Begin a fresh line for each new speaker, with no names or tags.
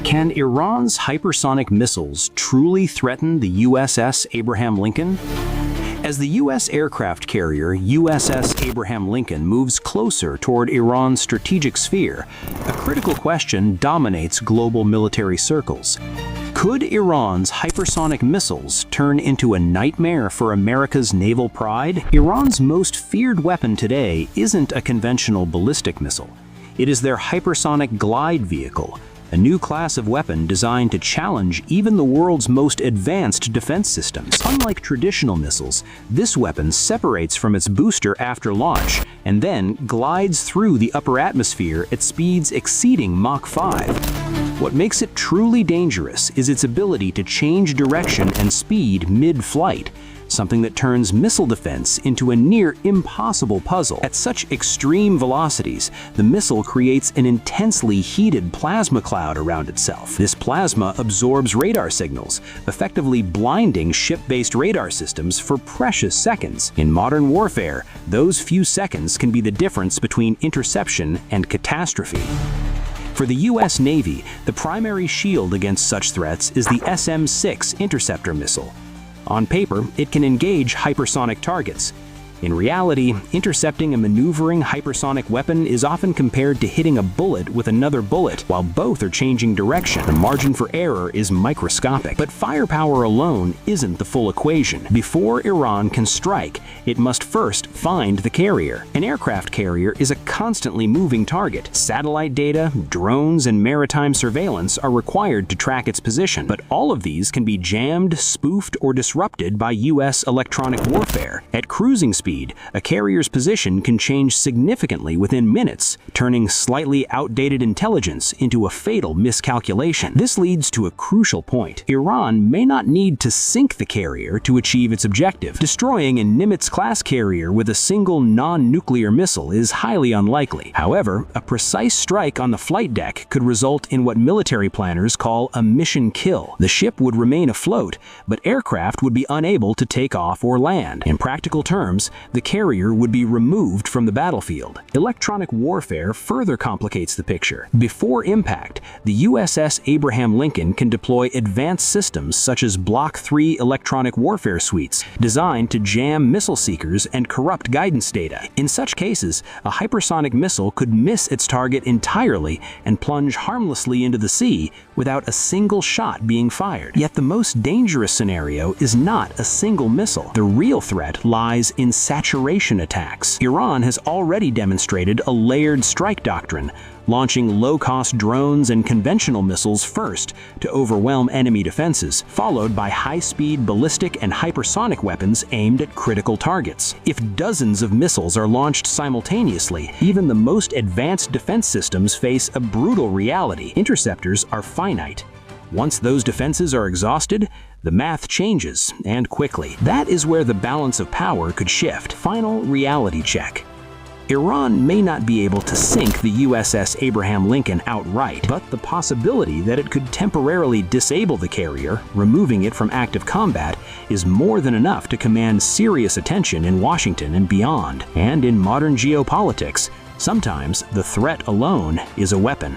Can Iran's hypersonic missiles truly threaten the USS Abraham Lincoln? As the U.S. aircraft carrier USS Abraham Lincoln moves closer toward Iran's strategic sphere, a critical question dominates global military circles. Could Iran's hypersonic missiles turn into a nightmare for America's naval pride? Iran's most feared weapon today isn't a conventional ballistic missile. It is their hypersonic glide vehicle, a new class of weapon designed to challenge even the world's most advanced defense systems. Unlike traditional missiles, this weapon separates from its booster after launch and then glides through the upper atmosphere at speeds exceeding Mach 5. What makes it truly dangerous is its ability to change direction and speed mid-flight, something that turns missile defense into a near impossible puzzle. At such extreme velocities, the missile creates an intensely heated plasma cloud around itself. This plasma absorbs radar signals, effectively blinding ship-based radar systems for precious seconds. In modern warfare, those few seconds can be the difference between interception and catastrophe. For the U.S. Navy, the primary shield against such threats is the SM-6 interceptor missile. On paper, it can engage hypersonic targets. In reality, intercepting a maneuvering hypersonic weapon is often compared to hitting a bullet with another bullet while both are changing direction. The margin for error is microscopic. But firepower alone isn't the full equation. Before Iran can strike, it must first find the carrier. An aircraft carrier is a constantly moving target. Satellite data, drones, and maritime surveillance are required to track its position. But all of these can be jammed, spoofed, or disrupted by U.S. electronic warfare. At cruising speed, a carrier's position can change significantly within minutes, turning slightly outdated intelligence into a fatal miscalculation. This leads to a crucial point. Iran may not need to sink the carrier to achieve its objective. Destroying a Nimitz-class carrier with a single non-nuclear missile is highly unlikely. However, a precise strike on the flight deck could result in what military planners call a mission kill. The ship would remain afloat, but aircraft would be unable to take off or land. In practical terms, the carrier would be removed from the battlefield. Electronic warfare further complicates the picture. Before impact, the USS Abraham Lincoln can deploy advanced systems such as Block 3 electronic warfare suites, designed to jam missile seekers and corrupt guidance data. In such cases, a hypersonic missile could miss its target entirely and plunge harmlessly into the sea without a single shot being fired. Yet the most dangerous scenario is not a single missile. The real threat lies in saturation attacks. Iran has already demonstrated a layered strike doctrine, launching low-cost drones and conventional missiles first to overwhelm enemy defenses, followed by high-speed ballistic and hypersonic weapons aimed at critical targets. If dozens of missiles are launched simultaneously, even the most advanced defense systems face a brutal reality. Interceptors are finite. Once those defenses are exhausted, the math changes, and quickly. That is where the balance of power could shift. Final reality check. Iran may not be able to sink the USS Abraham Lincoln outright, but the possibility that it could temporarily disable the carrier, removing it from active combat, is more than enough to command serious attention in Washington and beyond. And in modern geopolitics, sometimes the threat alone is a weapon.